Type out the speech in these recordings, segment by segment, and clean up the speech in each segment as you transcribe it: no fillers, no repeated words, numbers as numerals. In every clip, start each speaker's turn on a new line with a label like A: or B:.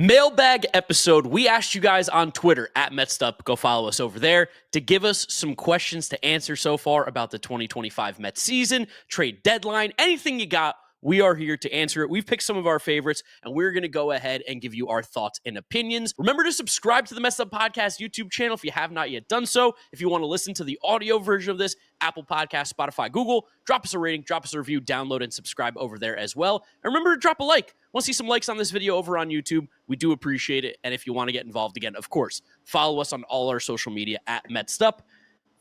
A: Mailbag episode. We asked you guys on Twitter at Mets'd. Go follow us over there to give us some questions to answer so far about the 2025 Mets season, trade deadline, anything you got. We are here to answer it. We've picked some of our favorites, and we're going to go ahead and give you our thoughts and opinions. Remember to subscribe to the Mets'd Podcast YouTube channel if you have not yet done so. If you want to listen to the audio version of this, Apple Podcasts, Spotify, Google, drop us a rating, drop us a review, download and subscribe over there as well. And remember to drop a like. Want to see some likes on this video over on YouTube? We do appreciate it. And if you want to get involved again, of course, follow us on all our social media at Mets'd.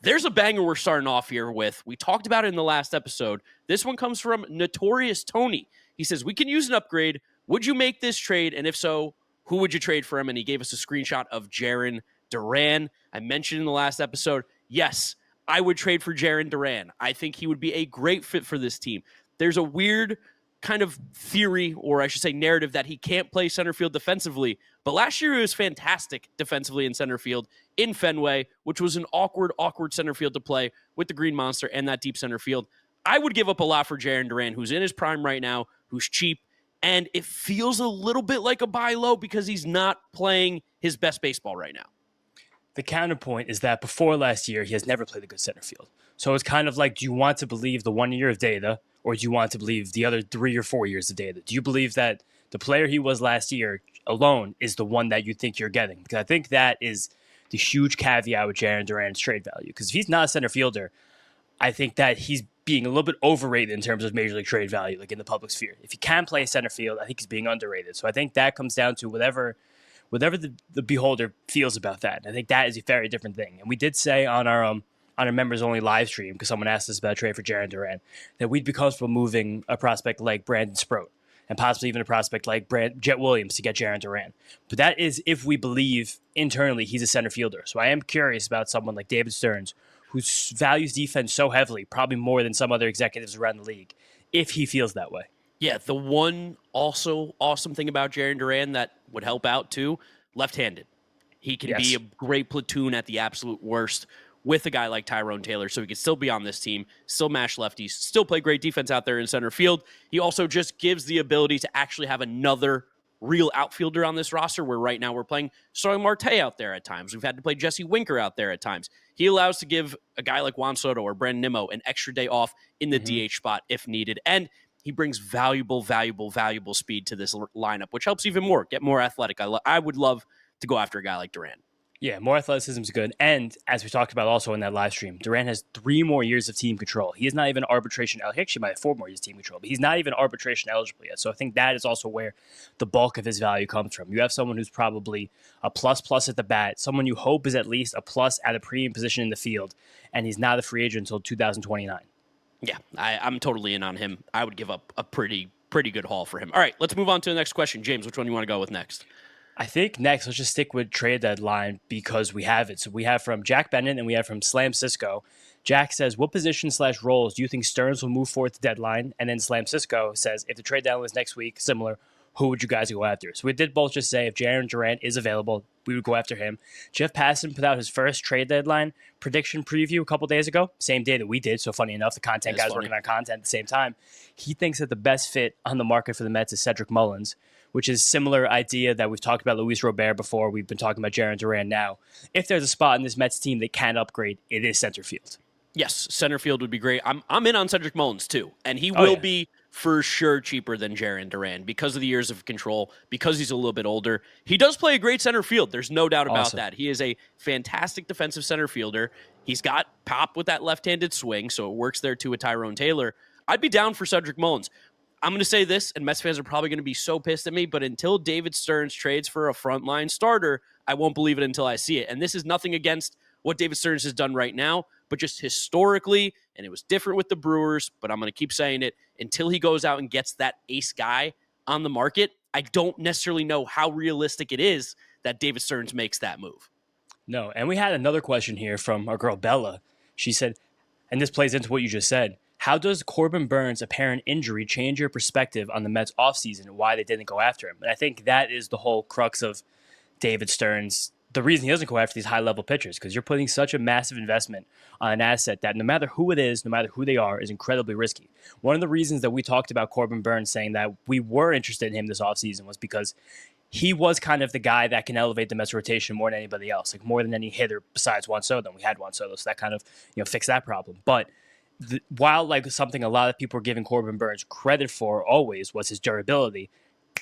A: There's a banger we're starting off here with. We talked about it in the last episode. This one comes from Notorious Tony. He says, we can use an upgrade. Would you make this trade? And if so, who would you trade for him? And he gave us a screenshot of Jarren Duran. I mentioned in the last episode, yes, I would trade for Jarren Duran. I think he would be a great fit for this team. There's a weird kind of theory, or I should say narrative, that he can't play center field defensively. But last year he was fantastic defensively in center field in Fenway, which was an awkward center field to play with the Green Monster and that deep center field. I would give up a lot for Jarren Duran, who's in his prime right now, who's cheap, and it feels a little bit like a buy low because he's not playing his best baseball right now.
B: The counterpoint is that before last year, he has never played a good center field. So it's kind of like, do you want to believe the 1 year of data, or do you want to believe the other 3 or 4 years of data? Do you believe that the player he was last year alone is the one that you think you're getting? Because I think that is the huge caveat with Jarren Duran's trade value. Because if he's not a center fielder, I think that he's being a little bit overrated in terms of major league trade value, like in the public sphere. If he can play center field, I think he's being underrated. So I think that comes down to whatever the beholder feels about that. And I think that is a very different thing. And we did say on our members only live stream, because someone asked us about a trade for Jarren Duran, that we'd be comfortable moving a prospect like Brandon Sproat and possibly even a prospect like Jet Williams to get Jarren Duran. But that is if we believe internally he's a center fielder. So I am curious about someone like David Stearns, who values defense so heavily, probably more than some other executives around the league, if he feels that way.
A: Yeah, the one also awesome thing about Jarren Duran that would help out too, left-handed. He can be a great platoon at the absolute worst with a guy like Tyrone Taylor, so he can still be on this team, still mash lefties, still play great defense out there in center field. He also just gives the ability to actually have another real outfielder on this roster, where right now we're playing Starling Marte out there at times. We've had to play Jesse Winker out there at times. He allows to give a guy like Juan Soto or Brandon Nimmo an extra day off in the DH spot if needed. And he brings valuable speed to this lineup, which helps even more, get more athletic. I would love to go after a guy like Duran.
B: Yeah, more athleticism is good. And as we talked about also in that live stream, Duran has 3 more years of team control. He is not even arbitration eligible. He actually might have 4 more years of team control, but he's not even arbitration eligible yet. So I think that is also where the bulk of his value comes from. You have someone who's probably a plus at the bat, someone you hope is at least a plus at a premium position in the field, and he's not a free agent until 2029.
A: Yeah, I'm totally in on him. I would give up a pretty good haul for him. All right, let's move on to the next question. James, which one do you want to go with next?
B: I think next, let's just stick with trade deadline because we have it. So we have from Jack Bennett and we have from Slam Cisco. Jack says, what position/roles do you think Stearns will move forward to deadline? And then Slam Cisco says, if the trade deadline was next week, similar, who would you guys go after? So we did both just say if Jarren Duran is available, we would go after him. Jeff Passan put out his first trade deadline prediction preview a couple days ago, same day that we did. So funny enough, the content guys working on content at the same time. He thinks that the best fit on the market for the Mets is Cedric Mullins, which is similar idea that we've talked about Luis Robert before. We've been talking about Jarren Duran now. If there's a spot in this Mets team they can upgrade, it is center field.
A: Yes, center field would be great. I'm in on Cedric Mullins too, and he will be for sure cheaper than Jarren Duran because of the years of control, because he's a little bit older. He does play a great center field. There's no doubt about that. He is a fantastic defensive center fielder. He's got pop with that left-handed swing, so it works there too with Tyrone Taylor. I'd be down for Cedric Mullins. I'm going to say this, and Mets fans are probably going to be so pissed at me, but until David Stearns trades for a frontline starter, I won't believe it until I see it. And this is nothing against what David Stearns has done right now, but just historically, and it was different with the Brewers, but I'm going to keep saying it, until he goes out and gets that ace guy on the market, I don't necessarily know how realistic it is that David Stearns makes that move.
B: No, and we had another question here from our girl Bella. She said, and this plays into what you just said, how does Corbin Burns' apparent injury change your perspective on the Mets offseason and why they didn't go after him? And I think that is the whole crux of David Stearns. The reason he doesn't go after these high-level pitchers, because you're putting such a massive investment on an asset that no matter who it is, no matter who they are, is incredibly risky. One of the reasons that we talked about Corbin Burns saying that we were interested in him this offseason was because he was kind of the guy that can elevate the Mets rotation more than anybody else, like more than any hitter besides Juan Soto. We had Juan Soto, so that kind of fixed that problem. But while like something a lot of people were giving Corbin Burns credit for always was his durability,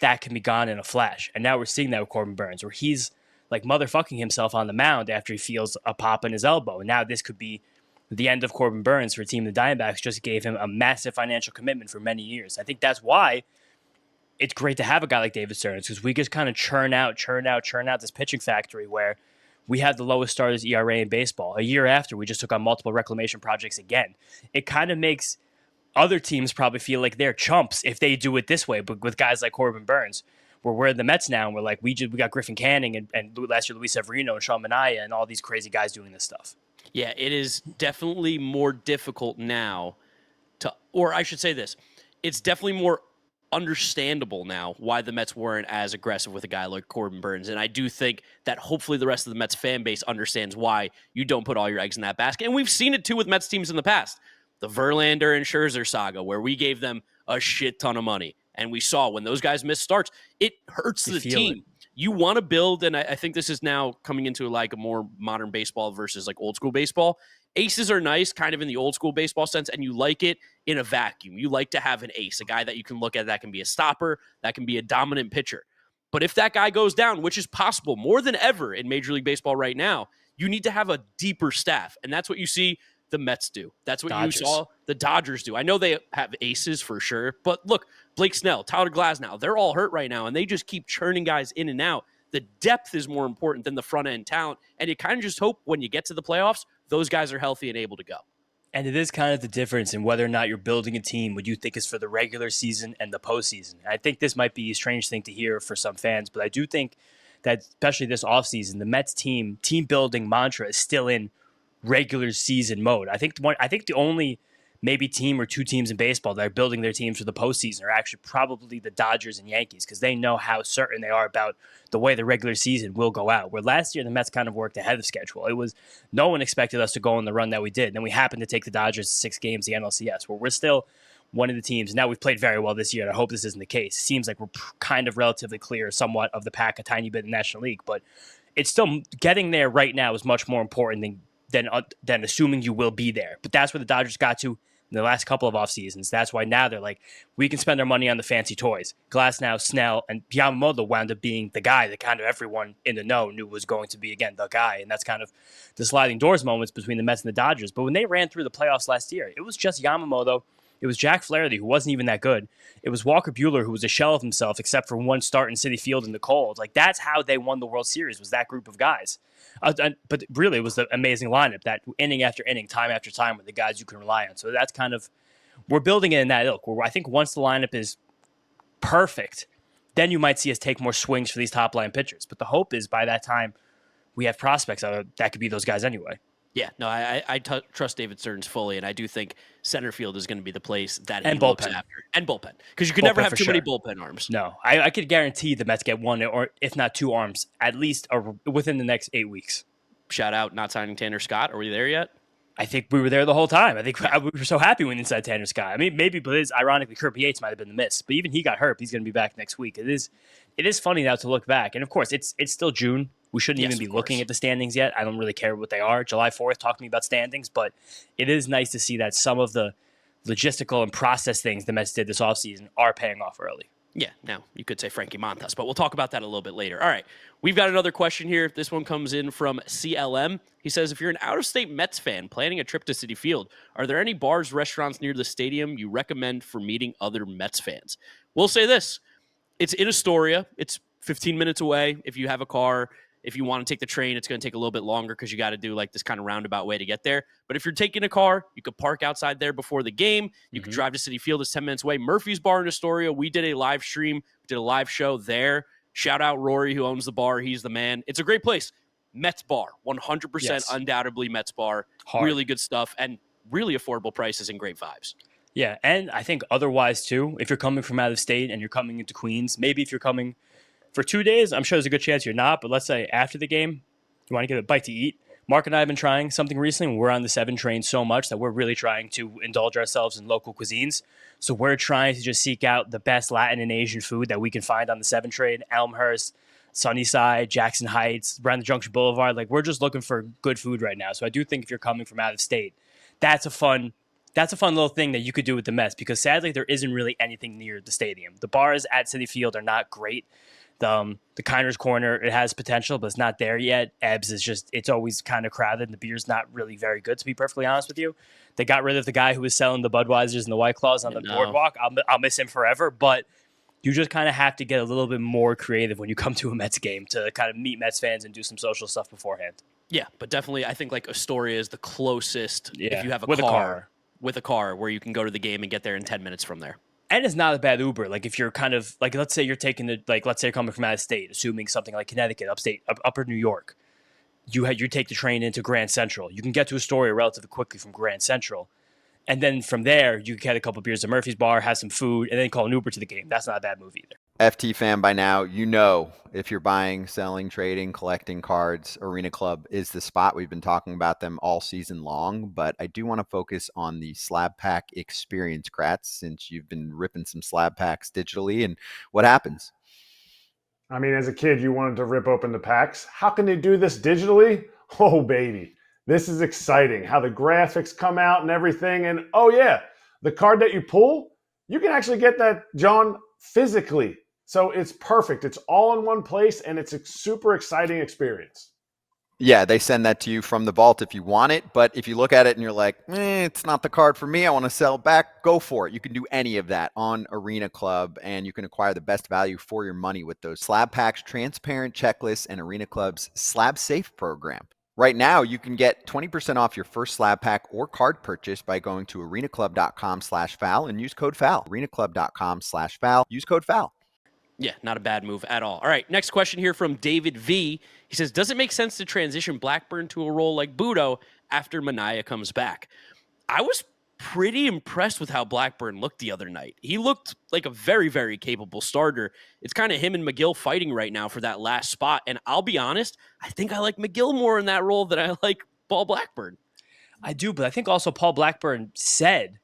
B: that can be gone in a flash. And now we're seeing that with Corbin Burns, where he's like motherfucking himself on the mound after he feels a pop in his elbow. And now this could be the end of Corbin Burns for a team. The Diamondbacks just gave him a massive financial commitment for many years. I think that's why it's great to have a guy like David Stearns, because we just kind of churn out this pitching factory where we had the lowest starters ERA in baseball. A year after, we just took on multiple reclamation projects again. It kind of makes other teams probably feel like they're chumps if they do it this way, but with guys like Corbin Burns, where we're in the Mets now, and we're like, we got Griffin Canning and last year Luis Severino and Sean Manaea and all these crazy guys doing this stuff.
A: Yeah, it is definitely more difficult now or I should say this, it's definitely more understandable now why the Mets weren't as aggressive with a guy like Corbin Burns. And I do think that hopefully the rest of the Mets fan base understands why you don't put all your eggs in that basket. And we've seen it too with Mets teams in the past. The Verlander and Scherzer saga, where we gave them a shit ton of money. And we saw when those guys miss starts, it hurts the team. You want to build, and I think this is now coming into like a more modern baseball versus like old school baseball. Aces are nice, kind of in the old school baseball sense, and you like it in a vacuum. You like to have an ace, a guy that you can look at that can be a stopper, that can be a dominant pitcher. But if that guy goes down, which is possible more than ever in Major League Baseball right now, you need to have a deeper staff. And that's what you see the Mets do. That's what you saw the Dodgers do. I know they have aces for sure, but look, Blake Snell, Tyler Glasnow, they're all hurt right now, and they just keep churning guys in and out. The depth is more important than the front-end talent, and you kind of just hope when you get to the playoffs, those guys are healthy and able to go.
B: And it is kind of the difference in whether or not you're building a team, what you think is for the regular season and the postseason. I think this might be a strange thing to hear for some fans, but I do think that, especially this offseason, the Mets team building mantra is still in regular season mode. I think the only maybe team or two teams in baseball that are building their teams for the postseason are actually probably the Dodgers and Yankees, because they know how certain they are about the way the regular season will go out. Where last year the Mets kind of worked ahead of schedule. It was no one expected us to go on the run that we did. And then we happened to take the Dodgers to 6 games, the NLCS, where we're still one of the teams. Now we've played very well this year, and I hope this isn't the case. It seems like we're kind of relatively clear somewhat of the pack, a tiny bit in the National League, but it's still getting there right now is much more important than assuming you will be there. But that's where the Dodgers got to in the last couple of off seasons. That's why now they're like, we can spend our money on the fancy toys. Glasnow, Snell, and Yamamoto wound up being the guy that kind of everyone in the know knew was going to be, again, the guy. And that's kind of the sliding doors moments between the Mets and the Dodgers. But when they ran through the playoffs last year, it was just Yamamoto. It was Jack Flaherty, who wasn't even that good. It was Walker Buehler, who was a shell of himself, except for one start in Citi Field in the cold. Like, that's how they won the World Series, was that group of guys. But really, it was an amazing lineup, that inning after inning, time after time, with the guys you can rely on. So that's kind of, we're building it in that ilk, where I think once the lineup is perfect, then you might see us take more swings for these top-line pitchers. But the hope is by that time, we have prospects that could be those guys anyway.
A: Yeah, no, I trust David Stearns fully, and I do think center field is going to be the place that he
B: and
A: looks
B: bullpen.
A: after. And bullpen. Because you can never have too many bullpen arms.
B: No, I could guarantee the Mets get one, or if not two arms, at least within the next 8 weeks.
A: Shout out not signing Tanner Scott. Are we there yet?
B: I think we were there the whole time. I think we were so happy when inside Tanner Scott. I mean, maybe, but ironically, Kirby Yates might have been the miss. But even he got hurt. He's going to be back next week. It is funny now to look back. And of course, it's still June. We shouldn't even be looking at the standings yet. I don't really care what they are. July 4th, talk to me about standings. But it is nice to see that some of the logistical and process things the Mets did this offseason are paying off early.
A: Yeah, now you could say Frankie Montas, but we'll talk about that a little bit later. All right, we've got another question here. This one comes in from CLM. He says, if you're an out-of-state Mets fan planning a trip to Citi Field, are there any bars, restaurants near the stadium you recommend for meeting other Mets fans? We'll say this. It's in Astoria. It's 15 minutes away if you have a car. If you want to take the train, it's going to take a little bit longer because you got to do like this kind of roundabout way to get there. But if you're taking a car, you could park outside there before the game. You could drive to Citi Field. It's 10 minutes away. Murphy's Bar in Astoria. We did a live stream, did a live show there. Shout out Rory, who owns the bar. He's the man. It's a great place. Mets Bar, 100% undoubtedly Mets Bar. Hard. Really good stuff and really affordable prices and great vibes.
B: Yeah, and I think otherwise too, if you're coming from out of state and you're coming into Queens, maybe if you're coming for 2 days, I'm sure there's a good chance you're not. But let's say after the game, you want to get a bite to eat. Mark and I have been trying something recently. We're on the 7 train so much that we're really trying to indulge ourselves in local cuisines. So we're trying to just seek out the best Latin and Asian food that we can find on the 7 train, Elmhurst, Sunnyside, Jackson Heights, around the Junction Boulevard. Like, we're just looking for good food right now. So I do think if you're coming from out of state, that's a fun little thing that you could do with the Mets, because sadly there isn't really anything near the stadium. The bars at Citi Field are not great. The Kiner's Corner, it has potential, but it's not there yet. Ebbs is just, it's always kind of crowded, and the beer's not really very good, to be perfectly honest with you. They got rid of the guy who was selling the Budweisers and the White Claws on the boardwalk. I'll miss him forever, but you just kind of have to get a little bit more creative when you come to a Mets game to kind of meet Mets fans and do some social stuff beforehand.
A: Yeah, but definitely I think like Astoria is the closest if you have
B: with
A: a car where you can go to the game and get there in 10 minutes from there.
B: And it's not a bad Uber. Like, if you're kind of like, let's say you're taking let's say you're coming from out of state, assuming something like Connecticut, upstate, upper New York, you take the train into Grand Central. You can get to Astoria relatively quickly from Grand Central. And then from there, you can get a couple of beers at Murphy's Bar, have some food, and then call an Uber to the game. That's not a bad move either.
C: FT fan by now, you know if you're buying, selling, trading, collecting cards, Arena Club is the spot. We've been talking about them all season long, but I do want to focus on the slab pack experience, Kratz, since you've been ripping some slab packs digitally. And what happens?
D: I mean, as a kid, you wanted to rip open the packs. How can they do this digitally? Oh, baby. This is exciting, how the graphics come out and everything. And, oh, yeah, the card that you pull, you can actually get that, John, physically. So it's perfect. It's all in one place, and it's a super exciting experience.
C: Yeah, they send that to you from the vault if you want it. But if you look at it and you're like, it's not the card for me, I want to sell back, go for it. You can do any of that on Arena Club, and you can acquire the best value for your money with those slab packs, transparent checklists, and Arena Club's Slab Safe program. Right now, you can get 20% off your first slab pack or card purchase by going to arenaclub.com/FAL and use code FAL. arenaclub.com/FAL. Use code FAL.
A: Yeah, not a bad move at all. All right, next question here from David V. He says, does it make sense to transition Blackburn to a role like Budo after Manaea comes back? I was pretty impressed with how Blackburn looked the other night. He looked like a very, very capable starter. It's kind of him and McGill fighting right now for that last spot. And I'll be honest, I think I like McGill more in that role than I like Paul Blackburn.
B: I do, but I think also Paul Blackburn said,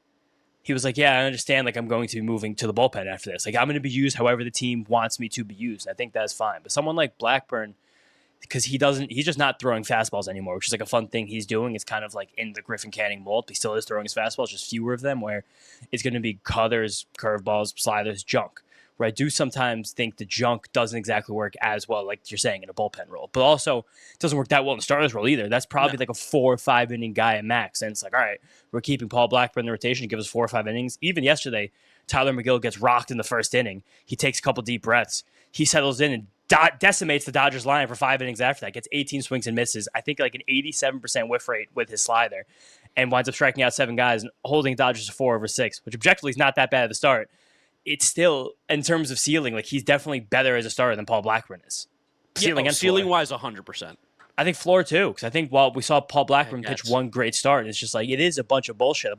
B: he was like, yeah, I understand, like, I'm going to be moving to the bullpen after this. Like, I'm going to be used however the team wants me to be used. I think that's fine. But someone like Blackburn, because he's just not throwing fastballs anymore, which is like a fun thing he's doing. It's kind of like in the Griffin Canning mold. He still is throwing his fastballs, just fewer of them, where it's going to be cutters, curveballs, sliders, junk. Where I do sometimes think the junk doesn't exactly work as well, like you're saying, in a bullpen role. But also, it doesn't work that well in the starter's role either. That's probably like a 4 or 5 inning guy at max. And it's like, all right, we're keeping Paul Blackburn in the rotation to give us 4 or 5 innings. Even yesterday, Tyler McGill gets rocked in the first inning. He takes a couple deep breaths. He settles in and decimates the Dodgers line for 5 innings after that. Gets 18 swings and misses. I think like an 87% whiff rate with his slider. And winds up striking out 7 guys and holding Dodgers to 4 over 6, which objectively is not that bad at the start. It's still, in terms of ceiling, like he's definitely better as a starter than Paul Blackburn is.
A: Ceiling-wise, 100%.
B: I think floor too, because I think while we saw Paul Blackburn pitch one great start, it's just like it is a bunch of bullshit.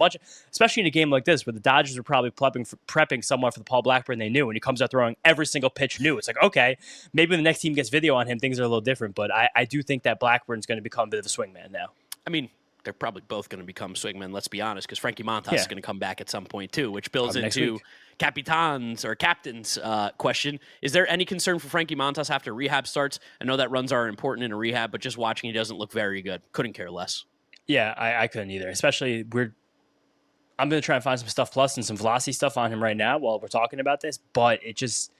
B: Especially in a game like this where the Dodgers are probably prepping someone for the Paul Blackburn they knew, and he comes out throwing every single pitch new. It's like, okay, maybe when the next team gets video on him, things are a little different. But I do think that Blackburn's going to become a bit of a swingman now.
A: I mean, they're probably both going to become swingmen, let's be honest, because Frankie Montas is going to come back at some point too, which builds into captain's question. Is there any concern for Frankie Montas after rehab starts? I know that runs are important in a rehab, but just watching, he doesn't look very good. Couldn't care less. Yeah,
B: I couldn't either. Especially I'm going to try and find some stuff plus and some velocity stuff on him right now while we're talking about this, but it just,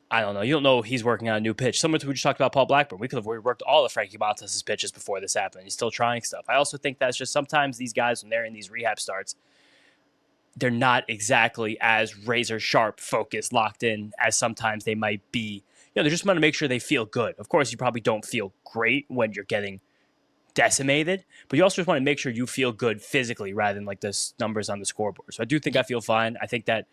B: I don't know. You don't know he's working on a new pitch. Similar to what we just talked about Paul Blackburn. We could have worked all of Frankie Montas' pitches before this happened. He's still trying stuff. I also think that's just sometimes these guys, when they're in these rehab starts, they're not exactly as razor sharp, focused, locked in as sometimes they might be. They just want to make sure they feel good. Of course, you probably don't feel great when you're getting decimated, but you also just want to make sure you feel good physically rather than like the numbers on the scoreboard. So I do think I feel fine. I think that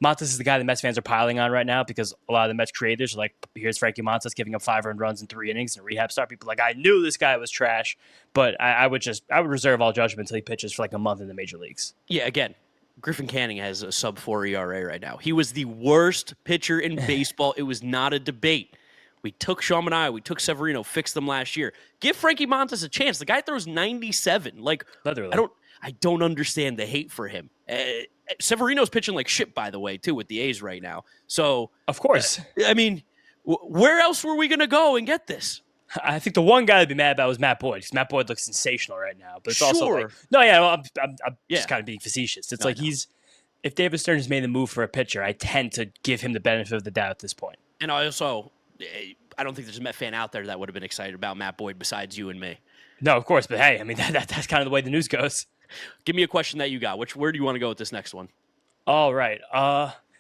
B: Montas is the guy the Mets fans are piling on right now because a lot of the Mets creators are like, here's Frankie Montas giving up 5 earned runs in 3 innings in a rehab start. People are like, I knew this guy was trash, but I would reserve all judgment until he pitches for like a month in the major leagues.
A: Yeah, again, Griffin Canning has a sub-4 ERA right now. He was the worst pitcher in baseball. It was not a debate. We took Sean Manaea, we took Severino, fixed them last year. Give Frankie Montas a chance. The guy throws 97. Like,
B: Literally.
A: I don't understand the hate for him. Severino's pitching like shit, by the way, too, with the A's right now. So,
B: Of course.
A: I mean, where else were we going to go and get this?
B: I think the one guy to be mad about was Matt Boyd, because Matt Boyd looks sensational right now. But it's also
A: Sure.
B: like, no, yeah, well, I'm just kind of being facetious. It's
A: No,
B: like if David Stearns has made the move for a pitcher, I tend to give him the benefit of the doubt at this point.
A: And I don't think there's a Met fan out there that would have been excited about Matt Boyd besides you and me.
B: No, of course, but hey, I mean, that's kind of the way the news goes.
A: Give me a question that you got. Where do you want to go with this next one?
B: All right.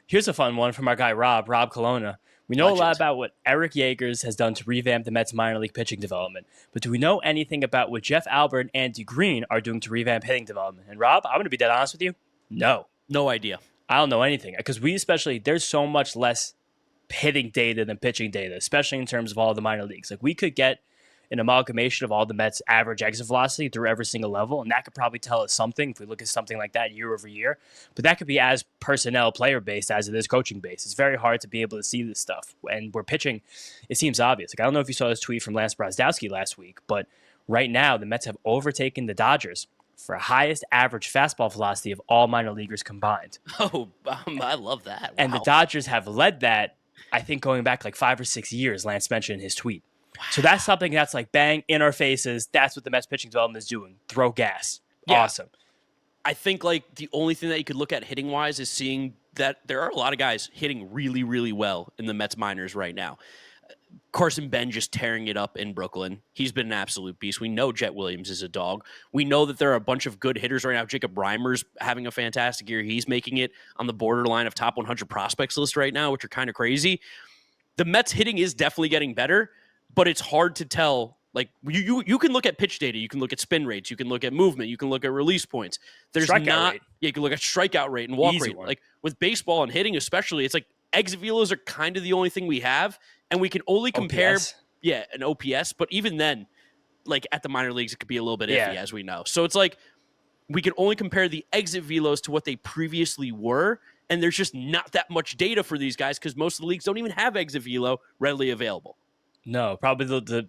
B: Here's a fun one from our guy Rob Colonna. We know
A: Legend.
B: a lot about what Eric Yeagers has done to revamp the Mets minor league pitching development, but do we know anything about what Jeff Albert and Andy Green are doing to revamp hitting development? And Rob, I'm going to be dead honest with you. No
A: idea.
B: I don't know anything, because there's so much less hitting data than pitching data, especially in terms of all the minor leagues. Like, we could get an amalgamation of all the Mets' average exit velocity through every single level, and that could probably tell us something if we look at something like that year over year. But that could be as personnel player based as it is coaching based. It's very hard to be able to see this stuff. And we're pitching, it seems obvious. Like, I don't know if you saw this tweet from Lance Brozdowski last week, but right now the Mets have overtaken the Dodgers for highest average fastball velocity of all minor leaguers combined.
A: Oh, I love that. Wow.
B: And the Dodgers have led that, I think, going back like 5 or 6 years, Lance mentioned in his tweet. Wow. So that's something that's like bang in our faces. That's what the Mets pitching development is doing. Throw gas. Yeah. Awesome.
A: I think like the only thing that you could look at hitting wise is seeing that there are a lot of guys hitting really, really well in the Mets minors right now. Carson Ben just tearing it up in Brooklyn. He's been an absolute beast. We know Jet Williams is a dog. We know that there are a bunch of good hitters right now. Jacob Reimer's having a fantastic year. He's making it on the borderline of top 100 prospects list right now, which are kind of crazy. The Mets hitting is definitely getting better, but it's hard to tell. Like, you can look at pitch data, you can look at spin rates, you can look at movement, you can look at release points. There's
B: strikeout rate.
A: Yeah, you can look at strikeout rate and walk
B: Easy
A: rate.
B: one.
A: Like with baseball and hitting especially, it's like exit velos are kind of the only thing we have, and we can only compare
B: OPS?
A: an OPS, but even then, like at the minor leagues, it could be a little bit iffy, as we know. So it's like we can only compare the exit velos to what they previously were, and there's just not that much data for these guys because most of the leagues don't even have exit velo readily available.
B: No, probably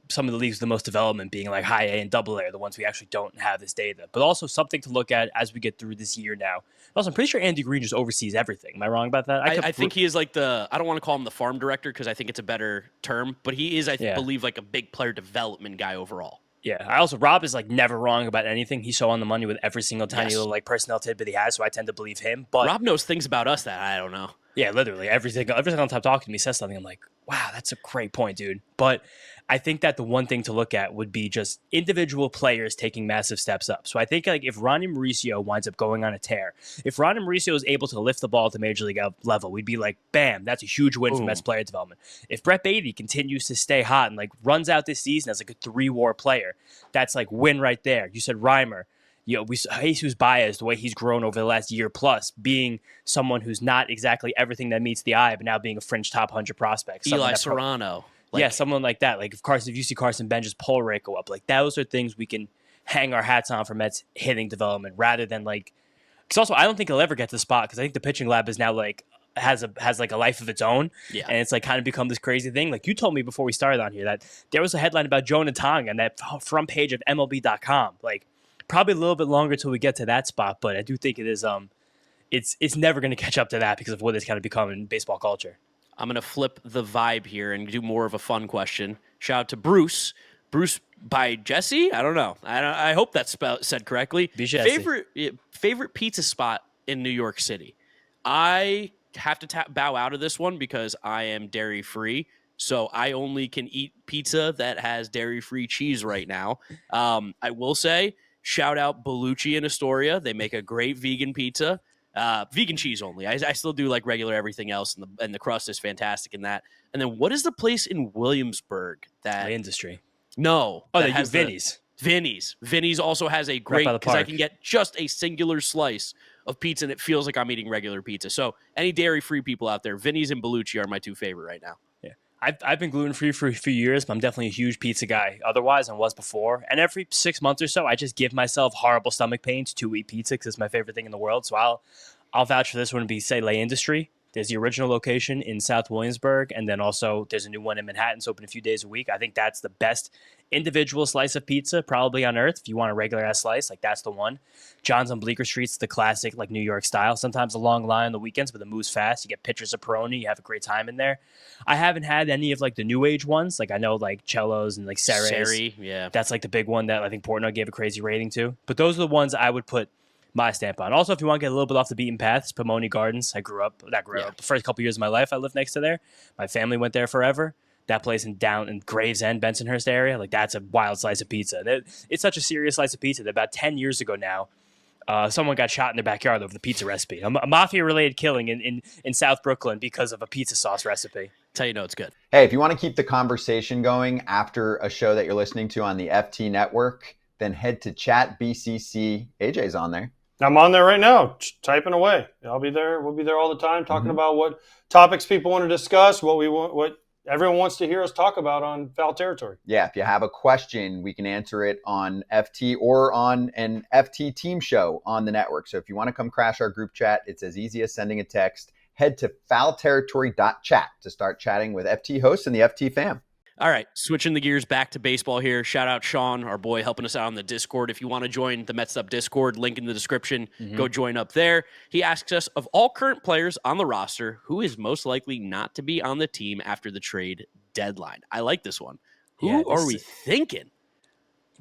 B: some of the leagues with the most development being like high A and double A are the ones we actually don't have this data. But also something to look at as we get through this year now. Also, I'm pretty sure Andy Green just oversees everything. Am I wrong about that?
A: I think he is like I don't want to call him the farm director because I think it's a better term, but he is, I believe, like a big player development guy overall.
B: Yeah. Rob is like never wrong about anything. He's so on the money with every single tiny little like personnel tidbit he has, so I tend to believe him. But
A: Rob knows things about us that I don't know.
B: Yeah, literally. Every single time talking to me says something, I'm like, wow, that's a great point, dude. But I think that the one thing to look at would be just individual players taking massive steps up. So I think like if Ronnie Mauricio winds up going on a tear, if Ronnie Mauricio is able to lift the ball to major league level, we'd be like, bam, that's a huge win for Mets player development. If Brett Beatty continues to stay hot and like runs out this season as like a 3-WAR player, that's like win right there. You said Reimer. You know, we saw Jesus Baez, the way he's grown over the last year plus, being someone who's not exactly everything that meets the eye, but now being a fringe top 100 prospect.
A: Eli Serrano.
B: Someone like that. Like if you see Carson Ben just pull rate go up, like those are things we can hang our hats on for Mets hitting development rather than like. Because also, I don't think he'll ever get to the spot because I think the pitching lab is now like has like a life of its own, and it's like kind of become this crazy thing. Like you told me before we started on here that there was a headline about Jonah Tong on that front page of MLB.com. Like. Probably a little bit longer till we get to that spot, but I do think it is. It's never going to catch up to that because of what it's kind of become in baseball culture.
A: I'm going to flip the vibe here and do more of a fun question. Shout out to Bruce. Bruce by Jesse? I don't know. I hope that's said correctly. Favorite pizza spot in New York City? I have to bow out of this one because I am dairy free. So I only can eat pizza that has dairy free cheese right now. I will say, shout out Bellucci in Astoria. They make a great vegan pizza. Vegan cheese only. I still do like regular everything else, and the crust is fantastic in that. And then what is the place in Williamsburg that...
B: The Industry.
A: No.
B: Oh, they have Vinny's.
A: Vinny's. Vinny's also has a great... Because I can get just a singular slice of pizza, and it feels like I'm eating regular pizza. So any dairy-free people out there, Vinny's and Bellucci are my 2 favorite right now.
B: I've been gluten-free for a few years, but I'm definitely a huge pizza guy. Otherwise, I was before. And every 6 months or so, I just give myself horrible stomach pains to eat pizza because it's my favorite thing in the world. So I'll vouch for this one and say La Industry. There's the original location in South Williamsburg, and then also there's a new one in Manhattan. It's open a few days a week. I think that's the best individual slice of pizza probably on earth. If you want a regular ass slice, like that's the one. John's on Bleecker Street's the classic, like New York style. Sometimes a long line on the weekends, but it moves fast. You get pitchers of Peroni. You have a great time in there. I haven't had any of like the new age ones. Like I know like Cellos and like
A: Seri, yeah.
B: That's like the big one that I think Portnoy gave a crazy rating to. But those are the ones I would put my stamp on. Also, if you want to get a little bit off the beaten path, it's Pomona Gardens. I grew up. The first couple years of my life, I lived next to there. My family went there forever. That place in Gravesend, Bensonhurst area, like that's a wild slice of pizza. It's such a serious slice of pizza that about 10 years ago now, someone got shot in their backyard over the pizza recipe. A mafia-related killing in South Brooklyn because of a pizza sauce recipe.
A: That's how you know it's good.
C: Hey, if you want to keep the conversation going after a show that you're listening to on the FT network, then head to Chat BCC. AJ's on there.
E: I'm on there right now, typing away. I'll be there. We'll be there all the time, talking about what topics people want to discuss, what everyone wants to hear us talk about on Foul Territory.
C: Yeah, if you have a question, we can answer it on FT or on an FT team show on the network. So if you want to come crash our group chat, it's as easy as sending a text. Head to foulterritory.chat to start chatting with FT hosts and the FT fam.
A: All right, switching the gears back to baseball here. Shout out Sean, our boy, helping us out on the Discord. If you want to join the Mets'd Up Discord, link in the description, go join up there. He asks us, of all current players on the roster, who is most likely not to be on the team after the trade deadline? I like this one. Who are we thinking?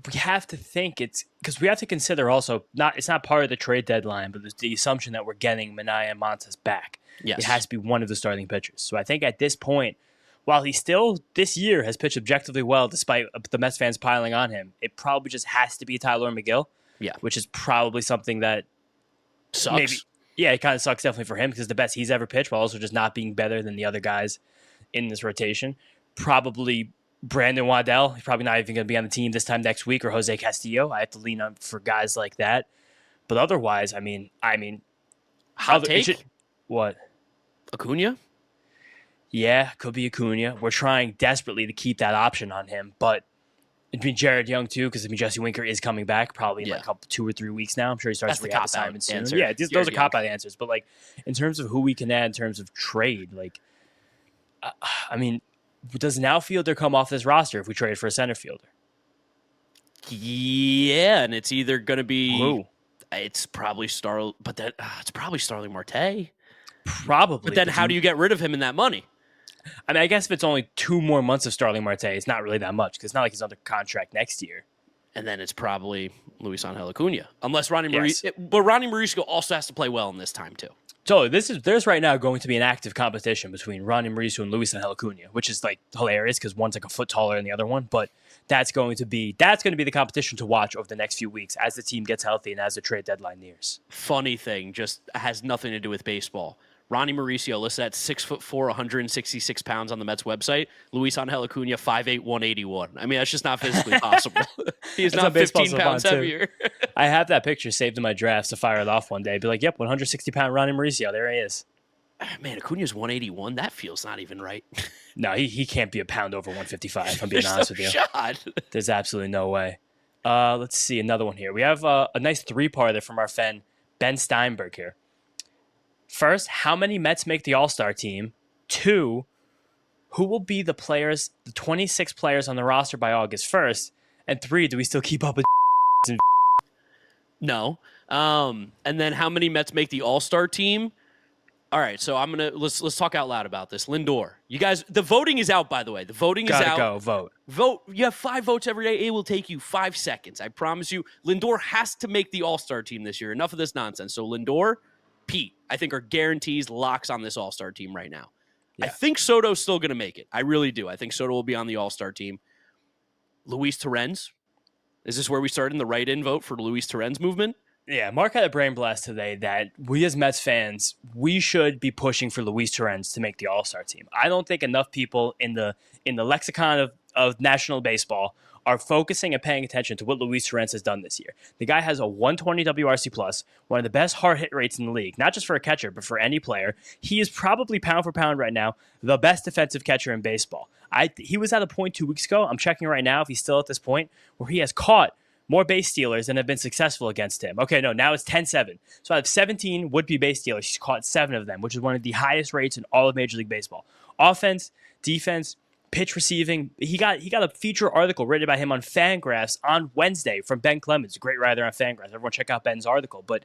B: We have to think it's because we have to consider also it's not part of the trade deadline, but there's the assumption that we're getting Minaya and Montas back.
A: Yes.
B: It has to be one of the starting pitchers. So I think at this point, while he still this year has pitched objectively well, despite the Mets fans piling on him, it probably just has to be Tyler McGill.
A: Yeah,
B: which is probably something that
A: sucks.
B: Maybe, yeah, it kind of sucks definitely for him because the best he's ever pitched, while also just not being better than the other guys in this rotation. Probably Brandon Waddell. He's probably not even going to be on the team this time next week, or Jose Castillo. I have to lean on for guys like that. But otherwise, I mean,
A: hot take.
B: What?
A: Acuna?
B: Yeah, could be Acuna. We're trying desperately to keep that option on him, but it'd be Jared Young too, because Jesse Winker is coming back probably in like a couple 2 or 3 weeks now. I'm sure he starts the rehab assignment soon.
A: Answer.
B: Yeah, those are cop-out answers. But like in terms of who we can add in terms of trade, like does an outfielder come off this roster if we trade for a center fielder?
A: Yeah, and it's either going to be
B: who?
A: It's probably it's probably Starling Marte.
B: Probably.
A: But then how do you get rid of him in that money?
B: I mean, I guess if it's only 2 more months of Starling Marte, it's not really that much because it's not like he's under contract next year.
A: And then it's probably Luis Angel Acuna, unless Ronnie Mauricio. But Ronnie Mauricio also has to play well in this time too.
B: So there's right now going to be an active competition between Ronnie Mauricio and Luis Angel Acuna, which is like hilarious because one's like a foot taller than the other one. But that's going to be the competition to watch over the next few weeks as the team gets healthy and as the trade deadline nears.
A: Funny thing, just has nothing to do with baseball. Ronnie Mauricio listed at 6'4", 166 pounds on the Mets website. Luis Angel Acuna, 5'8", 181. I mean, that's just not physically possible. He's not 15 pounds heavier.
B: I have that picture saved in my drafts to fire it off one day. Be like, yep, 160-pound Ronnie Mauricio. There he is.
A: Man, Acuna's 181. That feels not even right.
B: No, he can't be a pound over 155, if I'm being honest with you.
A: Shot.
B: There's absolutely no way. Let's see, another one here. We have a nice 3-parter from our fan, Ben Steinberg here. First, how many Mets make the All-Star team? 2, who will be the 26 players on the roster by August 1st? And 3, do we still keep up with
A: No. And then how many Mets make the All-Star team? All right, so let's talk out loud about this. Lindor, you guys, the voting is out, by the way. The voting is out.
B: Gotta go,
A: Vote. You have 5 votes every day. It will take you 5 seconds. I promise you. Lindor has to make the All-Star team this year. Enough of this nonsense. So Lindor, Pete, I think are guarantees locks on this All-Star team right now. Yeah. I think Soto's still going to make it. I really do. I think Soto will be on the All-Star team. Luis Torrens. Is this where we start in the write-in vote for Luis Torrens movement?
B: Yeah, Mark had a brain blast today that we as Mets fans, we should be pushing for Luis Torrens to make the All-Star team. I don't think enough people in the lexicon of National Baseball are focusing and paying attention to what Luis Torrens has done this year. The guy has a 120 WRC+, one of the best hard hit rates in the league, not just for a catcher, but for any player. He is probably pound for pound right now the best defensive catcher in baseball. He was at a point 2 weeks ago, I'm checking right now if he's still at this point, where he has caught more base stealers than have been successful against him. Okay, no, now it's 10-7. So out of 17 would-be base stealers, he's caught 7 of them, which is one of the highest rates in all of Major League Baseball. Offense, defense, pitch receiving. He got a feature article written about him on Fangraphs on Wednesday from Ben Clemens, a great writer on Fangraphs. Everyone check out Ben's article. But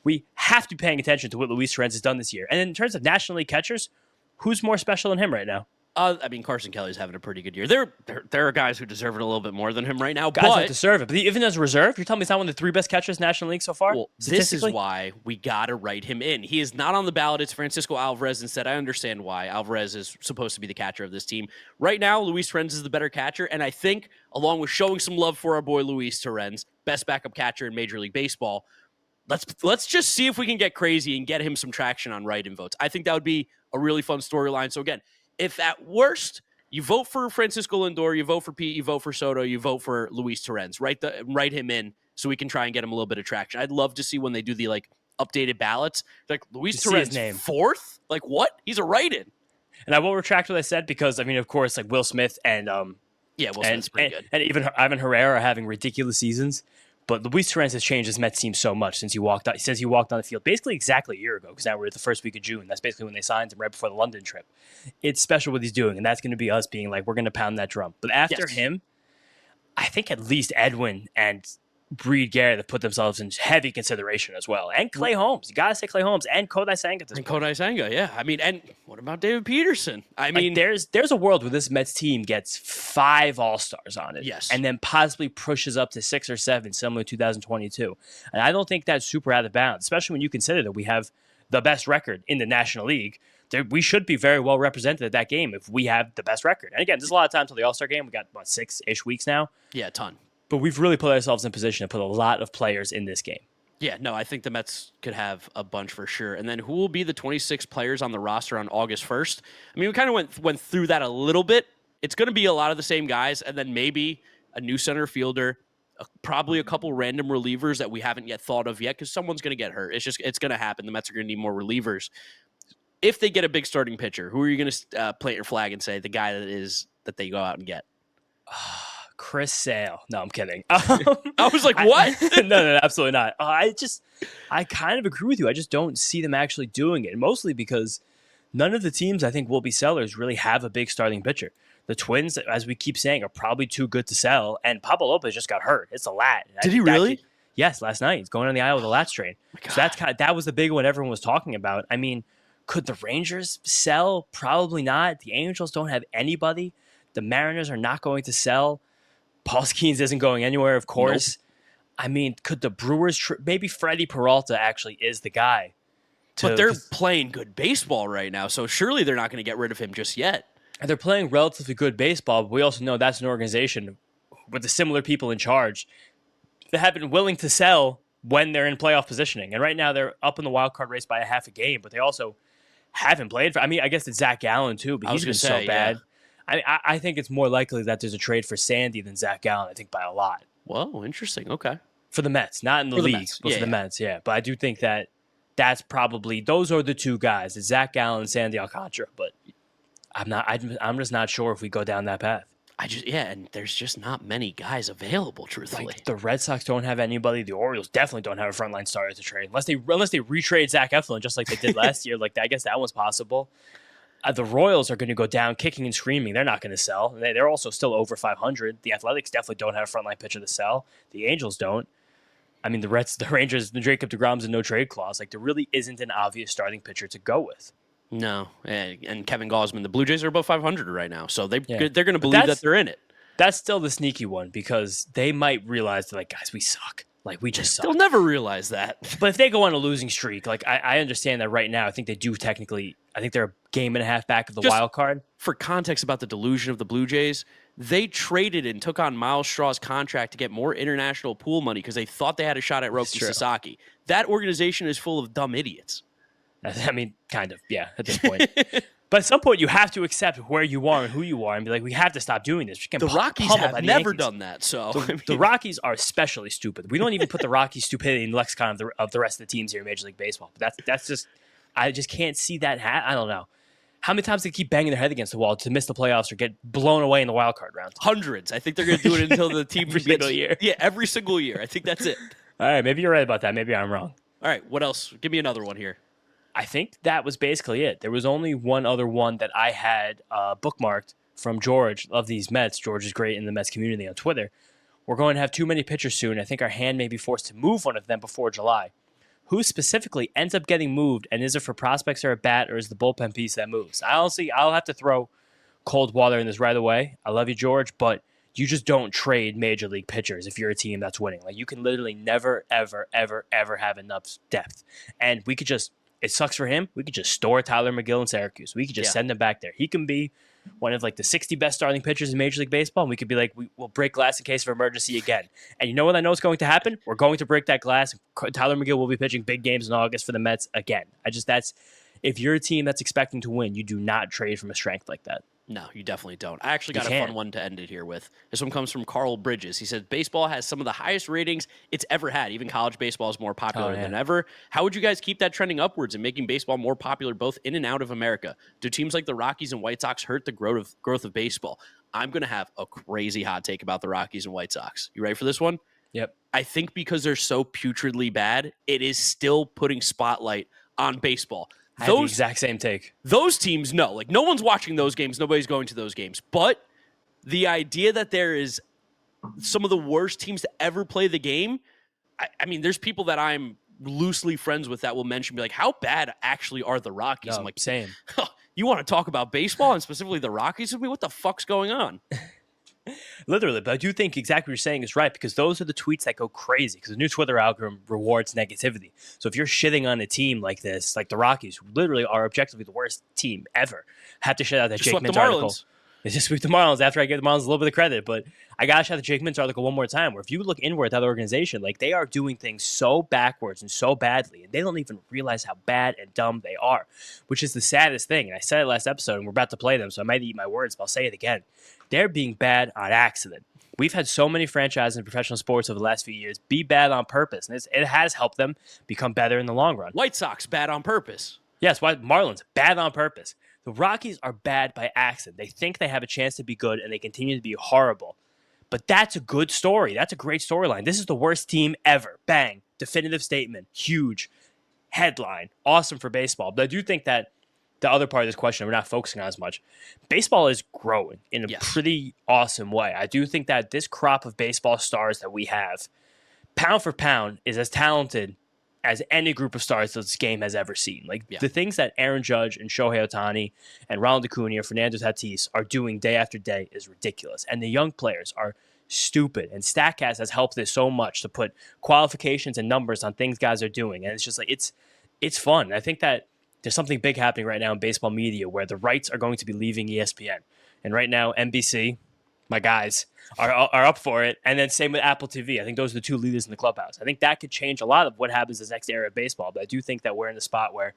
B: we have to be paying attention to what Luis Torrens has done this year. And in terms of National League catchers, who's more special than him right now?
A: I mean, Carson Kelly's having a pretty good year. There are guys who deserve it a little bit more than him right now.
B: Guys that deserve it. But even as a reserve, you're telling me he's not one of the 3 best catchers in the National League so far?
A: Well, this is why we got to write him in. He is not on the ballot. It's Francisco Alvarez instead. I understand why. Alvarez is supposed to be the catcher of this team. Right now, Luis Torrens is the better catcher, and I think, along with showing some love for our boy Luis Torrens, best backup catcher in Major League Baseball, let's just see if we can get crazy and get him some traction on write-in votes. I think that would be a really fun storyline. So again, if at worst you vote for Francisco Lindor, you vote for Pete, you vote for Soto, you vote for Luis Torrens. Write him in so we can try and get him a little bit of traction. I'd love to see when they do the updated ballots. Like Luis Torrens name 4th? Like what? He's a write-in.
B: And I will retract what I said because I mean, of course, Will Smith and
A: Will Smith's pretty good.
B: And even Ivan Herrera are having ridiculous seasons. But Luis Torrens has changed his Mets team so much since he walked on the field, basically exactly a year ago, because now we're at the first week of June. That's basically when they signed him, right before the London trip. It's special what he's doing, and that's going to be us being like, we're going to pound that drum. But after him, I think at least Edwin and Breed Garrett have put themselves in heavy consideration as well. And Clay Holmes. You got to say Clay Holmes and Kodai Senga.
A: Kodai Senga, yeah. I mean, and what about David Peterson? I mean,
B: there's a world where this Mets team gets 5 All-Stars on it.
A: Yes.
B: And then possibly pushes up to 6 or 7, similar to 2022. And I don't think that's super out of bounds, especially when you consider that we have the best record in the National League. We should be very well represented at that game if we have the best record. And again, there's a lot of time till the All-Star game. We got, 6-ish weeks now?
A: Yeah, a ton.
B: But we've really put ourselves in position to put a lot of players in this game.
A: Yeah, no, I think the Mets could have a bunch for sure. And then who will be the 26 players on the roster on August 1st? I mean, we kind of went through that a little bit. It's going to be a lot of the same guys, and then maybe a new center fielder, probably a couple random relievers that we haven't yet thought of yet because someone's going to get hurt. It's going to happen. The Mets are going to need more relievers. If they get a big starting pitcher, who are you going to plant your flag and say the guy that they go out and get?
B: Chris Sale. No, I'm kidding.
A: I was like, what?
B: No, absolutely not. I kind of agree with you. I just don't see them actually doing it, mostly because none of the teams I think will be sellers really have a big starting pitcher. The Twins, as we keep saying, are probably too good to sell, and Pablo Lopez just got hurt. It's a lat.
A: Did he really?
B: Yes, last night. He's going on the IL with a lat strain. So that was the big one everyone was talking about. I mean, could the Rangers sell? Probably not. The Angels don't have anybody. The Mariners are not going to sell. Paul Skeens isn't going anywhere, of course. Nope. I mean, could the Brewers... maybe Freddie Peralta actually is the guy.
A: But they're playing good baseball right now, so surely they're not going to get rid of him just yet.
B: And they're playing relatively good baseball, but we also know that's an organization with the similar people in charge that have been willing to sell when they're in playoff positioning. And right now they're up in the wild card race by a half a game, but they also haven't played for... I mean, I guess it's Zach Gallen, too, but he's been so bad. Yeah. I think it's more likely that there's a trade for Sandy than Zach Gallen, I think, by a lot.
A: Whoa, interesting. Okay.
B: For the Mets, not in the league, but for the Mets, yeah. But I do think that's probably, those are the 2 guys, it's Zach Gallen and Sandy Alcantara, but I'm just not sure if we go down that path.
A: And there's just not many guys available, truthfully.
B: Like, the Red Sox don't have anybody. The Orioles definitely don't have a frontline starter to trade, unless they retrade Zach Eflin, just like they did last year. Like, I guess that one's possible. The Royals are going to go down kicking and screaming. They're not going to sell. They're also still over 500. The Athletics definitely don't have a frontline pitcher to sell. The Angels don't. I mean, the Rangers, the Jacob deGrom's a no-trade clause. Like, there really isn't an obvious starting pitcher to go with.
A: No. And Kevin Gausman, the Blue Jays are above 500 right now, so they're going to believe that they're in it.
B: That's still the sneaky one because they might realize, like, guys, we suck. Like, we just suck.
A: They'll never realize that.
B: But if they go on a losing streak, like, I understand that right now. I think they do technically. I think they're a game and a half back of the wild card.
A: For context about the delusion of the Blue Jays, they traded and took on Miles Straw's contract to get more international pool money because they thought they had a shot at Roki Sasaki. That organization is full of dumb idiots.
B: I mean, kind of, yeah, at this point. But at some point, you have to accept where you are and who you are and be like, we have to stop doing this.
A: The Rockies have never done that. So
B: the Rockies are especially stupid. We don't even put the Rockies' stupidity in the lexicon of the rest of the teams here in Major League Baseball. But that's just, I just can't see that. I don't know. How many times do they keep banging their head against the wall to miss the playoffs or get blown away in the wild card round?
A: Hundreds. I think they're going to do it until the team
B: Every single year.
A: Yeah, every single year. I think that's it.
B: All right, maybe you're right about that. Maybe I'm wrong.
A: All right, what else? Give me another one here.
B: I think that was basically it. There was only one other one that I had bookmarked from George of these Mets. George is great in the Mets community on Twitter. We're going to have too many pitchers soon. I think our hand may be forced to move one of them before July. Who specifically ends up getting moved, and is it for prospects or a bat, or is the bullpen piece that moves? I'll have to throw cold water in this right away. I love you, George, but you just don't trade major league pitchers if you're a team that's winning. Like, you can literally never, ever, ever, ever have enough depth. And we could just, it sucks for him, we could just store Tyler McGill in Syracuse. We could just send him back there. He can be one of like the 60 best starting pitchers in Major League Baseball, and we could be like, we'll break glass in case of emergency again. And you know what I know is going to happen? We're going to break that glass. Tyler McGill will be pitching big games in August for the Mets again. If you're a team that's expecting to win, you do not trade from a strength like that.
A: No, you definitely don't. I actually got a fun one to end it here with. This one comes from Carl Bridges. He said, baseball has some of the highest ratings it's ever had. Even college baseball is more popular than ever. How would you guys keep that trending upwards and making baseball more popular both in and out of America? Do teams like the Rockies and White Sox hurt the growth of baseball? I'm going to have a crazy hot take about the Rockies and White Sox. You ready for this one?
B: Yep.
A: I think because they're so putridly bad, it is still putting spotlight on baseball.
B: I had the exact same take.
A: Those teams, no. Like, no one's watching those games. Nobody's going to those games. But the idea that there is some of the worst teams to ever play the game, I mean, there's people that I'm loosely friends with that will mention, be like, how bad actually are the Rockies?
B: No,
A: I'm like,
B: same.
A: You want to talk about baseball and specifically the Rockies with me? What the fuck's going on?
B: Literally, but I do think exactly what you're saying is right, because those are the tweets that go crazy, because the new Twitter algorithm rewards negativity. So if you're shitting on a team like this, like the Rockies, who literally are objectively the worst team ever, have to shut out that Jake Mintz article. It's just sweep the Marlins after I give the Marlins a little bit of credit, but I got to shout the Jake Mintz article one more time, where if you look inward at that organization, like, they are doing things so backwards and so badly, and they don't even realize how bad and dumb they are, which is the saddest thing. And I said it last episode, and we're about to play them, so I might eat my words, but I'll say it again. They're being bad on accident. We've had so many franchises in professional sports over the last few years be bad on purpose, and it has helped them become better in the long run.
A: White Sox, bad on purpose.
B: Yes, Marlins, bad on purpose. The Rockies are bad by accident. They think they have a chance to be good, and they continue to be horrible. But that's a good story. That's a great storyline. This is the worst team ever. Bang. Definitive statement. Huge. Headline. Awesome for baseball. But I do think that the other part of this question we're not focusing on as much, baseball is growing in a pretty awesome way. I do think that this crop of baseball stars that we have, pound for pound, is as talented as any group of stars that this game has ever seen. Like, the things that Aaron Judge and Shohei Ohtani and Ronald Acuna or Fernando Tatis are doing day after day is ridiculous. And the young players are stupid. And StatCast has helped this so much to put qualifications and numbers on things guys are doing. And it's just like, it's fun. I think that there's something big happening right now in baseball media where the rights are going to be leaving ESPN. And right now, NBC, my guys, are up for it. And then same with Apple TV. I think those are the two leaders in the clubhouse. I think that could change a lot of what happens this next era of baseball. But I do think that we're in a spot where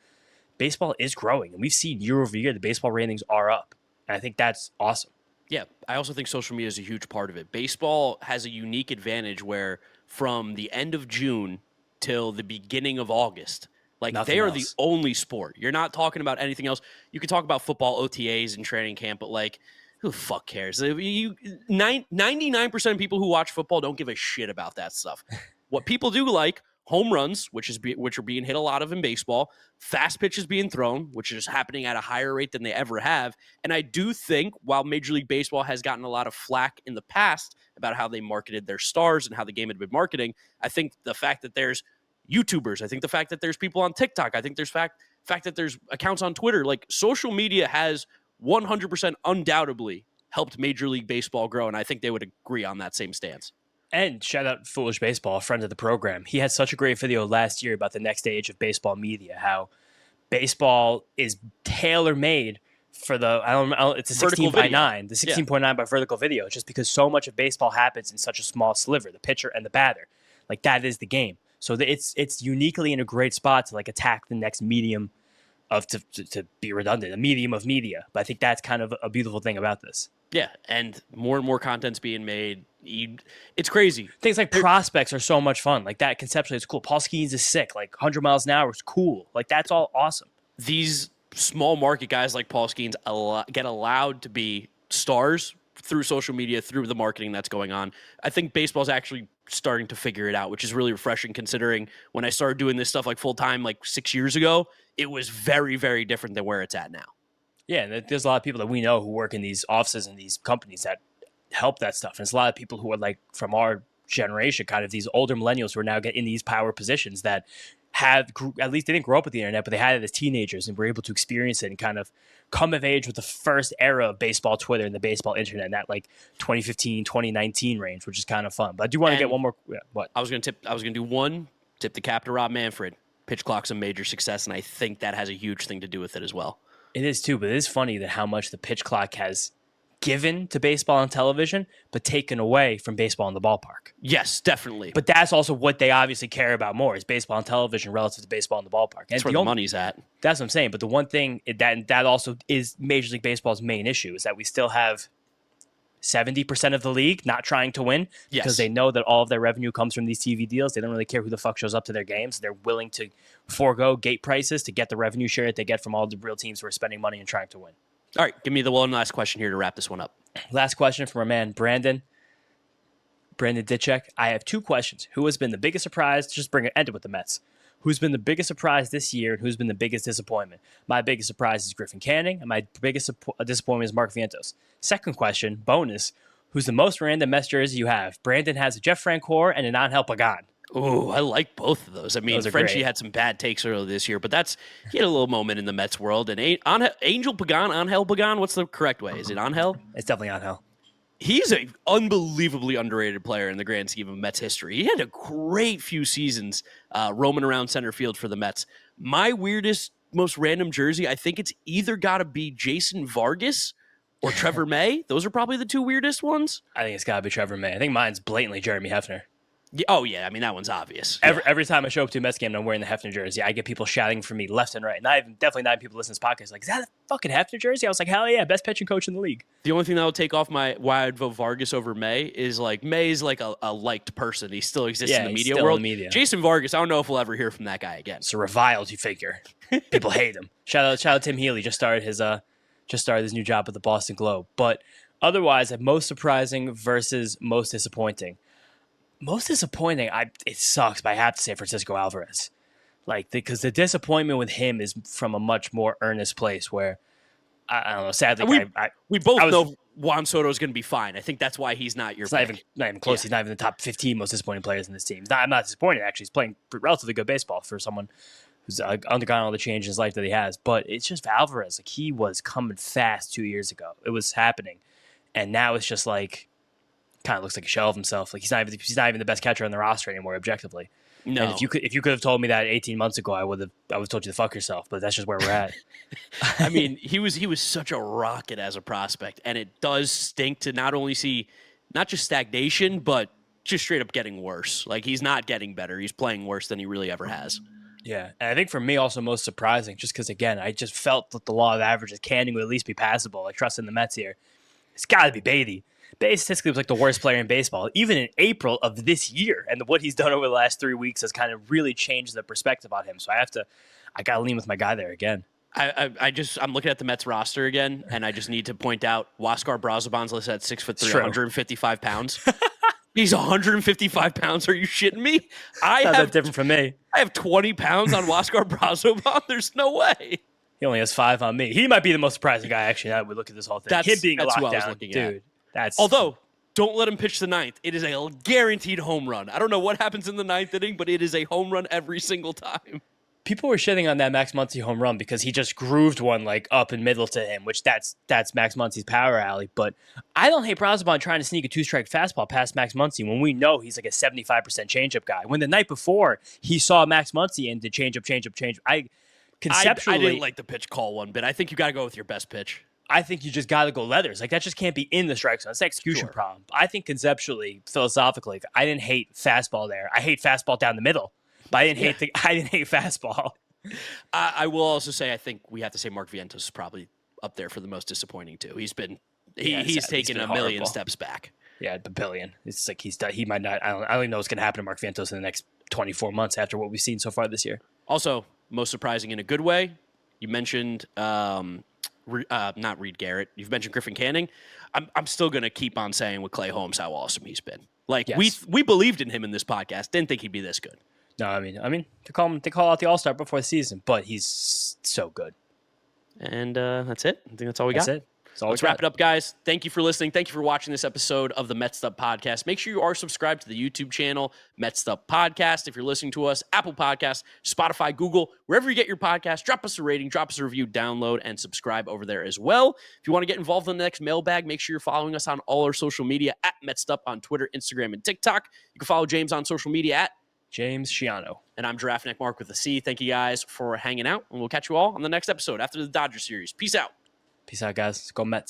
B: baseball is growing. And we've seen year over year the baseball ratings are up. And I think that's awesome.
A: Yeah, I also think social media is a huge part of it. Baseball has a unique advantage where from the end of June till the beginning of August, like,
B: Nothing
A: they are
B: else.
A: the only sport. You're not talking about anything else. You can talk about football, OTAs, and training camp, but, like, who the fuck cares? 99% of people who watch football don't give a shit about that stuff. What people do like, home runs, which are being hit a lot of in baseball, fast pitches being thrown, which is happening at a higher rate than they ever have. And I do think while Major League Baseball has gotten a lot of flack in the past about how they marketed their stars and how the game had been marketing, I think the fact that there's YouTubers, I think the fact that there's people on TikTok, I think there's fact that there's accounts on Twitter, like, social media has 100% undoubtedly helped Major League Baseball grow, and I think they would agree on that same stance.
B: And shout out Foolish Baseball, a friend of the program. He had such a great video last year about the next stage of baseball media, how baseball is tailor-made for it's a 16 by 9, the 16.9 by vertical video, just because so much of baseball happens in such a small sliver, the pitcher and the batter. Like, that is the game. So it's uniquely in a great spot to, like, attack the next medium of, to be redundant, a medium of media. But I think that's kind of a beautiful thing about this.
A: Yeah, and more content's being made. It's crazy.
B: Things like prospects are so much fun. Like, that conceptually is cool. Paul Skeens is sick. Like, 100 miles an hour is cool. Like, that's all awesome.
A: These small market guys like Paul Skeens get allowed to be stars through social media, through the marketing that's going on. I think baseball's actually starting to figure it out, which is really refreshing considering when I started doing this stuff like full time, like 6 years ago, it was very, very different than where it's at now.
B: Yeah, and there's a lot of people that we know who work in these offices and these companies that help that stuff. And it's a lot of people who are like from our generation, kind of these older millennials who are now getting in these power positions that at least they didn't grow up with the internet, but they had it as teenagers and were able to experience it and kind of come of age with the first era of baseball Twitter and the baseball internet in that like 2015, 2019 range, which is kind of fun. But I do want to get one more. Yeah, what?
A: I was going to do one, tip the cap to Rob Manfred. Pitch clock's a major success, and I think that has a huge thing to do with it as well.
B: It is too, but it is funny that how much the pitch clock has given to baseball on television, but taken away from baseball in the ballpark.
A: Yes, definitely.
B: But that's also what they obviously care about more is baseball on television relative to baseball in the ballpark.
A: That's where the money's at.
B: That's what I'm saying. But the one thing that also is Major League Baseball's main issue is that we still have 70% of the league not trying to win because they know that all of their revenue comes from these TV deals. They don't really care who the fuck shows up to their games. They're willing to forego gate prices to get the revenue share that they get from all the real teams who are spending money and trying to win.
A: All right, give me the one last question here to wrap this one up.
B: Last question from our man, Brandon Ditchek. I have two questions. Who has been the biggest surprise? Just end it with the Mets. Who's been the biggest surprise this year and who's been the biggest disappointment? My biggest surprise is Griffin Canning, and my biggest disappointment is Mark Vientos. Second question, bonus, who's the most random Mets jersey you have? Brandon has a Jeff Francoeur and an Angel Pagan.
A: Oh, I like both of those. I mean, Frenchie had some bad takes earlier this year, but he had a little moment in the Mets world. And Angel Pagan, what's the correct way? Is it Angel?
B: It's definitely Angel.
A: He's an unbelievably underrated player in the grand scheme of Mets history. He had a great few seasons roaming around center field for the Mets. My weirdest, most random jersey, I think it's either got to be Jason Vargas or Trevor May. Those are probably the two weirdest ones.
B: I think it's got to be Trevor May. I think mine's blatantly Jeremy Hefner.
A: Yeah, oh, yeah. I mean, that one's obvious.
B: Every time I show up to a Mets game and I'm wearing the Hefner jersey, I get people shouting for me left and right. Definitely not people listening to this podcast like, is that a fucking Hefner jersey? I was like, hell yeah, best pitching coach in the league.
A: The only thing that will take off why I'd vote Vargas over May is like May's like a liked person. He still exists in the media world.
B: In the media.
A: Jason Vargas, I don't know if we'll ever hear from that guy again.
B: It's a reviled figure. People hate him. Shout out Tim Healy. Just started his new job at the Boston Globe. But otherwise, most surprising versus most disappointing. Most disappointing, it sucks, but I have to say Francisco Alvarez. Because the disappointment with him is from a much more earnest place where, I don't know, sadly,
A: we both know Juan Soto is going to be fine. I think that's why he's not your pick.
B: Not even close. Yeah. He's not even the top 15 most disappointing players in this team. I'm not disappointed, actually. He's playing relatively good baseball for someone who's undergone all the change in his life that he has. But it's just Alvarez. He was coming fast 2 years ago. It was happening. And now it's just kind of looks like a shell of himself. He's not even the best catcher on the roster anymore, objectively.
A: No.
B: And if you could have told me that 18 months ago, I would have told you to fuck yourself. But that's just where we're at.
A: I mean, he was such a rocket as a prospect, and it does stink to not only see not just stagnation, but just straight up getting worse. He's not getting better. He's playing worse than he really ever has.
B: Yeah, and I think for me also most surprising, just because again I just felt that the law of averages, Canning would at least be passable. Trusting the Mets here, it's got to be Beatty. Beatty statistically was the worst player in baseball, even in April of this year. And what he's done over the last 3 weeks has kind of really changed the perspective on him. So I got to lean with my guy there again.
A: I'm looking at the Mets roster again, and I just need to point out Huáscar Brazoban's listed at 6'3", 155 pounds. He's 155 pounds. Are you shitting me?
B: Not that different from me.
A: I have 20 pounds on Huáscar Brazoban. There's no way.
B: He only has 5 on me. He might be the most surprising guy, actually, now that we look at this whole thing. Him being a lockdown, dude.
A: Although, don't let him pitch the ninth. It is a guaranteed home run. I don't know what happens in the ninth inning, but it is a home run every single time.
B: People were shitting on that Max Muncy home run because he just grooved one up and middle to him, which that's Max Muncy's power alley. But I don't hate Brazoban trying to sneak a 2-strike fastball past Max Muncy when we know he's a 75% changeup guy. When the night before he saw Max Muncy and did changeup. Conceptually,
A: I didn't like the pitch call one bit. I think you got to go with your best pitch.
B: I think you just got to go leathers. That just can't be in the strike zone. It's an execution problem. I think conceptually, philosophically, I didn't hate fastball there. I hate fastball down the middle, but I didn't hate fastball.
A: I will also say I think we have to say Mark Vientos is probably up there for the most disappointing too. He's taken a million steps back.
B: Yeah, a billion. It's he might not. I don't even know what's going to happen to Mark Vientos in the next 24 months after what we've seen so far this year.
A: Also, most surprising in a good way, You mentioned not Reed Garrett. You've mentioned Griffin Canning. I'm still going to keep on saying with Clay Holmes how awesome he's been. Like
B: Yes.
A: we believed in him in this podcast. Didn't think he'd be this good.
B: No, I mean, they call out the All-Star before the season, but he's so good.
A: And that's it. I think that's all we
B: That's
A: got.
B: it. That's all
A: Let's
B: we got.
A: wrap it up, guys. Thank you for listening. Thank you for watching this episode of the Mets'd Up Podcast. Make sure you are subscribed to the YouTube channel, Mets'd Up Podcast. If you're listening to us, Apple Podcasts, Spotify, Google, wherever you get your podcast, drop us a rating, drop us a review, download, and subscribe over there as well. If you want to get involved in the next mailbag, make sure you're following us on all our social media at Mets'd Up on Twitter, Instagram, and TikTok. You can follow James on social media at
B: James Schiano.
A: And I'm Giraffe Neck Mark with a C. Thank you guys for hanging out, and we'll catch you all on the next episode after the Dodger series. Peace out.
B: Peace out, guys. Go Mets.